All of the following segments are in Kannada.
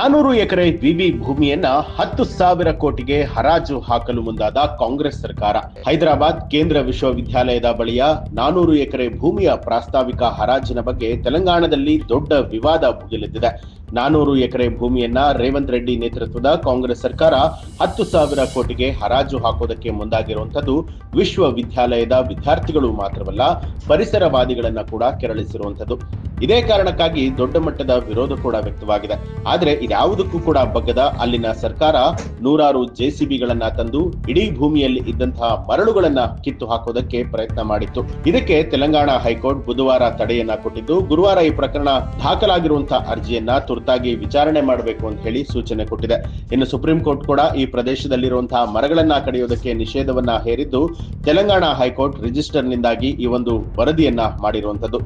400 ಎಕರೆ ವಿವಿ ಭೂಮಿಯನ್ನ 10,000 ಕೋಟಿಗೆ ಹರಾಜು ಹಾಕಲು ಮುಂದಾದ ಕಾಂಗ್ರೆಸ್ ಸರ್ಕಾರ. ಹೈದರಾಬಾದ್ ಕೇಂದ್ರ ವಿಶ್ವವಿದ್ಯಾಲಯದ ಬಳಿಯ 400 ಎಕರೆ ಭೂಮಿಯ ಪ್ರಾಸ್ತಾವಿಕ ಹರಾಜಿನ ಬಗ್ಗೆ ತೆಲಂಗಾಣದಲ್ಲಿ ದೊಡ್ಡ ವಿವಾದ ಭುಗಿಲೆದ್ದಿದೆ. 400 ಎಕರೆ ಭೂಮಿಯನ್ನ ರೇವಂತ್ ರೆಡ್ಡಿ ನೇತೃತ್ವದ ಕಾಂಗ್ರೆಸ್ ಸರ್ಕಾರ 10,000 ಕೋಟಿಗೆ ಹರಾಜು ಹಾಕೋದಕ್ಕೆ ಮುಂದಾಗಿರುವಂತದ್ದು ವಿಶ್ವವಿದ್ಯಾಲಯದ ವಿದ್ಯಾರ್ಥಿಗಳು ಮಾತ್ರವಲ್ಲ, ಪರಿಸರವಾದಿಗಳನ್ನ ಕೂಡ ಕೆರಳಿಸಿರುವಂತದ್ದು. ಇದೇ ಕಾರಣಕ್ಕಾಗಿ ದೊಡ್ಡ ಮಟ್ಟದ ವಿರೋಧ ಕೂಡ ವ್ಯಕ್ತವಾಗಿದೆ. ಆದ್ರೆ ಇದ್ಯಾವುದಕ್ಕೂ ಕೂಡ ಬಗ್ಗದ ಅಲ್ಲಿನ ಸರ್ಕಾರ ನೂರಾರು ಜೆಸಿಬಿಗಳನ್ನ ತಂದು ಇಡೀ ಭೂಮಿಯಲ್ಲಿ ಇದ್ದಂತಹ ಮರಳುಗಳನ್ನ ಕಿತ್ತು ಹಾಕೋದಕ್ಕೆ ಪ್ರಯತ್ನ ಮಾಡಿತ್ತು. ಇದಕ್ಕೆ ತೆಲಂಗಾಣ ಹೈಕೋರ್ಟ್ ಬುಧವಾರ ತಡೆಯನ್ನ ಕೊಟ್ಟಿದ್ದು, ಗುರುವಾರ ಈ ಪ್ರಕರಣ ದಾಖಲಾಗಿರುವಂತಹ ಅರ್ಜಿಯನ್ನ ತುರ್ತಾಗಿ ವಿಚಾರಣೆ ಮಾಡಬೇಕು ಅಂತ ಹೇಳಿ ಸೂಚನೆ ಕೊಟ್ಟಿದೆ. ಇನ್ನು ಸುಪ್ರೀಂ ಕೋರ್ಟ್ ಕೂಡ ಈ ಪ್ರದೇಶದಲ್ಲಿರುವಂತಹ ಮರಗಳನ್ನ ಕಡಿಯೋದಕ್ಕೆ ನಿಷೇಧವನ್ನ ಹೇರಿದ್ದು, ತೆಲಂಗಾಣ ಹೈಕೋರ್ಟ್ ರಿಜಿಸ್ಟರ್ ನಿಂದಾಗಿ ಈ ಒಂದು ವರದಿಯನ್ನ ಮಾಡಿರುವಂತದ್ದು.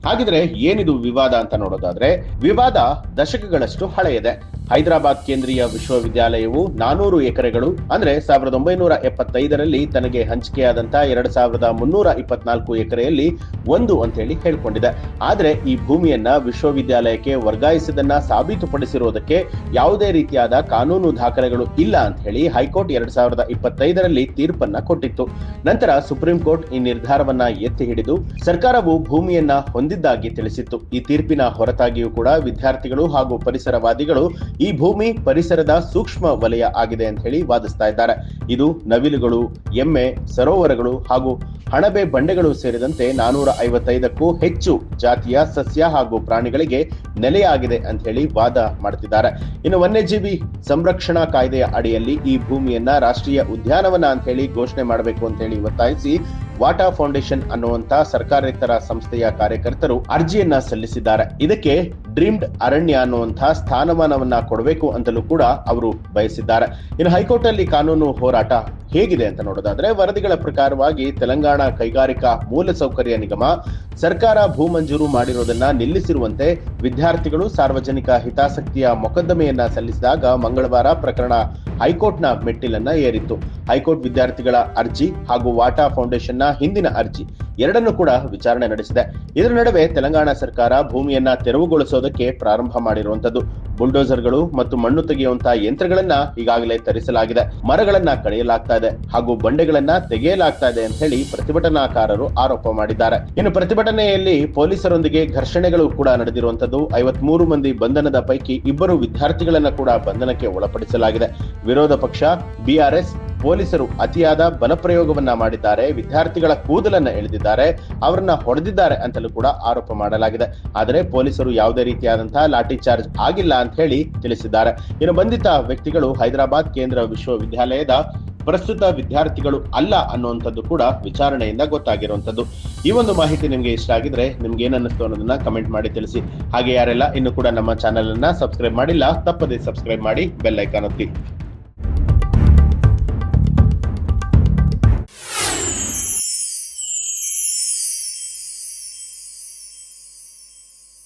ಹಾಗಿದ್ರೆ ಏನಿದು ವಿವಾದ ಅಂತ ನೋಡೋದಾದ್ರೆ, ವಿವಾದ ದಶಕಗಳಷ್ಟು ಹಳೆಯದೆ. ಹೈದರಾಬಾದ್ ಕೇಂದ್ರೀಯ ವಿಶ್ವವಿದ್ಯಾಲಯವು 400 ಎಕರೆಗಳು ಅಂದ್ರೆ 1975ರಲ್ಲಿ ತನಗೆ ಹಂಚಿಕೆಯಾದಂತ 2324 ಎಕರೆಯಲ್ಲಿ ಒಂದು ಅಂತ ಹೇಳಿ ಹೇಳ್ಕೊಂಡಿದೆ. ಆದ್ರೆ ಈ ಭೂಮಿಯನ್ನ ವಿಶ್ವವಿದ್ಯಾಲಯಕ್ಕೆ ವರ್ಗಾಯಿಸಿದನ್ನ ಸಾಬೀತುಪಡಿಸಿರುವುದಕ್ಕೆ ಯಾವುದೇ ರೀತಿಯಾದ ಕಾನೂನು ದಾಖಲೆಗಳು ಇಲ್ಲ ಅಂತ ಹೇಳಿ ಹೈಕೋರ್ಟ್ 2025ರಲ್ಲಿ ತೀರ್ಪನ್ನ ಕೊಟ್ಟಿತ್ತು. ನಂತರ ಸುಪ್ರೀಂ ಕೋರ್ಟ್ ಈ ನಿರ್ಧಾರವನ್ನ ಎತ್ತಿ ಹಿಡಿದು ಸರ್ಕಾರವು ಭೂಮಿಯನ್ನ ಹೊಂದಿದ್ದಾಗಿ ತಿಳಿಸಿತ್ತು. ಈ ತೀರ್ಪಿನ ಹೊರತಾಗಿಯೂ ಕೂಡ ವಿದ್ಯಾರ್ಥಿಗಳು ಹಾಗೂ ಪರಿಸರವಾದಿಗಳು ಈ ಭೂಮಿ ಪರಿಸರದ ಸೂಕ್ಷ್ಮ ವಲಯ ಆಗಿದೆ ಅಂತ ಹೇಳಿ ವಾದಿಸ್ತಾ ಇದ್ದಾರೆ. ಇದು ನವಿಲುಗಳು, ಎಮ್ಮೆ, ಸರೋವರಗಳು ಹಾಗೂ ಹಣಬೆ ಬಂಡೆಗಳು ಸೇರಿದಂತೆ 455ಕ್ಕೂ ಹೆಚ್ಚು ಜಾತಿಯ ಸಸ್ಯ ಹಾಗೂ ಪ್ರಾಣಿಗಳಿಗೆ ನೆಲೆಯಾಗಿದೆ ಅಂತ ಹೇಳಿ ವಾದ ಮಾಡ್ತಿದ್ದಾರೆ. ಇನ್ನು ವನ್ಯಜೀವಿ ಸಂರಕ್ಷಣಾ ಕಾಯ್ದೆಯ ಅಡಿಯಲ್ಲಿ ಈ ಭೂಮಿಯನ್ನ ರಾಷ್ಟ್ರೀಯ ಉದ್ಯಾನವನ ಅಂತ ಹೇಳಿ ಘೋಷಣೆ ಮಾಡಬೇಕು ಅಂತ ಹೇಳಿ ಒತ್ತಾಯಿಸಿ ವಾಟಾ ಫೌಂಡೇಶನ್ ಅನ್ನುವಂತ ಸರ್ಕಾರೇತರ ಸಂಸ್ಥೆಯ ಕಾರ್ಯಕರ್ತರು ಅರ್ಜಿಯನ್ನ ಸಲ್ಲಿಸಿದ್ದಾರೆ. ಇದಕ್ಕೆ ಡ್ರೀಮ್ಡ್ ಅರಣ್ಯ ಅನ್ನುವಂತಹ ಸ್ಥಾನಮಾನವನ್ನ ಕೊಡಬೇಕು ಅಂತಲೂ ಕೂಡ ಅವರು ಬಯಸಿದ್ದಾರೆ. ಇನ್ನು ಹೈಕೋರ್ಟ್ ಅಲ್ಲಿ ಕಾನೂನು ಹೋರಾಟ ಹೇಗಿದೆ ಅಂತ ನೋಡೋದಾದ್ರೆ, ವರದಿಗಳ ಪ್ರಕಾರವಾಗಿ ತೆಲಂಗಾಣ ಕೈಗಾರಿಕಾ ಮೂಲಸೌಕರ್ಯ ನಿಗಮ ಸರ್ಕಾರ ಭೂ ಮಂಜೂರು ಮಾಡಿರೋದನ್ನ ನಿಲ್ಲಿಸಿರುವಂತೆ ವಿದ್ಯಾರ್ಥಿಗಳು ಸಾರ್ವಜನಿಕ ಹಿತಾಸಕ್ತಿಯ ಮೊಕದ್ದಮೆಯನ್ನ ಸಲ್ಲಿಸಿದಾಗ ಮಂಗಳವಾರ ಪ್ರಕರಣ ಹೈಕೋರ್ಟ್ನ ಮೆಟ್ಟಿಲನ್ನ ಏರಿತ್ತು. ಹೈಕೋರ್ಟ್ ವಿದ್ಯಾರ್ಥಿಗಳ ಅರ್ಜಿ ಹಾಗೂ ವಾಟಾ ಫೌಂಡೇಶನ್ನ ಹಿಂದಿನ ಅರ್ಜಿ ಎರಡನ್ನೂ ಕೂಡ ವಿಚಾರಣೆ ನಡೆಸಿದೆ. ಇದರ ನಡುವೆ ತೆಲಂಗಾಣ ಸರ್ಕಾರ ಭೂಮಿಯನ್ನ ತೆರವುಗೊಳಿಸೋದಕ್ಕೆ ಪ್ರಾರಂಭ ಮಾಡಿರುವಂತದ್ದು. ಬುಲ್ಡೋಸರ್ಗಳು ಮತ್ತು ಮಣ್ಣು ತೆಗೆಯುವಂತಹ ಯಂತ್ರಗಳನ್ನ ಈಗಾಗಲೇ ತರಿಸಲಾಗಿದೆ. ಮರಗಳನ್ನ ಕಡಿಯಲಾಗ್ತಾ ಇದೆ ಹಾಗೂ ಬಂಡೆಗಳನ್ನ ತೆಗೆಯಲಾಗ್ತಾ ಇದೆ ಅಂತ ಹೇಳಿ ಪ್ರತಿಭಟನಾಕಾರರು ಆರೋಪ ಮಾಡಿದ್ದಾರೆ. ಇನ್ನು ಪ್ರತಿಭಟನೆಯಲ್ಲಿ ಪೊಲೀಸರೊಂದಿಗೆ ಘರ್ಷಣೆಗಳು ಕೂಡ ನಡೆದಿರುವಂತದ್ದು. 53 ಮಂದಿ ಬಂಧನದ ಪೈಕಿ 2 ವಿದ್ಯಾರ್ಥಿಗಳನ್ನ ಕೂಡ ಬಂಧನಕ್ಕೆ ಒಳಪಡಿಸಲಾಗಿದೆ. ವಿರೋಧ ಪಕ್ಷ ಬಿಆರ್ಎಸ್ ಪೊಲೀಸರು ಅತಿಯಾದ ಬಲಪ್ರಯೋಗವನ್ನ ಮಾಡಿದ್ದಾರೆ, ವಿದ್ಯಾರ್ಥಿಗಳ ಕೂದಲನ್ನ ಎಳೆದಿದ್ದಾರೆ, ಅವರನ್ನ ಹೊಡೆದಿದ್ದಾರೆ ಅಂತಲೂ ಕೂಡ ಆರೋಪ ಮಾಡಲಾಗಿದೆ. ಆದರೆ ಪೊಲೀಸರು ಯಾವುದೇ ರೀತಿಯಾದಂತಹ ಲಾಠಿ ಚಾರ್ಜ್ ಆಗಿಲ್ಲ ಅಂತ ಹೇಳಿ ತಿಳಿಸಿದ್ದಾರೆ. ಇನ್ನು ಬಂಧಿತ ವ್ಯಕ್ತಿಗಳು ಹೈದರಾಬಾದ್ ಕೇಂದ್ರ ವಿಶ್ವವಿದ್ಯಾಲಯದ ಪ್ರಸ್ತುತ ವಿದ್ಯಾರ್ಥಿಗಳು ಅಲ್ಲ ಅನ್ನುವಂಥದ್ದು ಕೂಡ ವಿಚಾರಣೆಯಿಂದ ಗೊತ್ತಾಗಿರುವಂತದ್ದು. ಈ ಒಂದು ಮಾಹಿತಿ ನಿಮ್ಗೆ ಇಷ್ಟ ಆಗಿದ್ರೆ ನಿಮ್ಗೆ ಏನನ್ನಿಸ್ತು ಅನ್ನೋದನ್ನ ಕಮೆಂಟ್ ಮಾಡಿ ತಿಳಿಸಿ. ಹಾಗೆ ಯಾರೆಲ್ಲ ಇನ್ನು ಕೂಡ ನಮ್ಮ ಚಾನೆಲ್ ಅನ್ನ ಸಬ್ಸ್ಕ್ರೈಬ್ ಮಾಡಿಲ್ಲ, ತಪ್ಪದೇ ಸಬ್ಸ್ಕ್ರೈಬ್ ಮಾಡಿ, ಬೆಲ್ ಐಕಾನ್ ಒತ್ತಿ.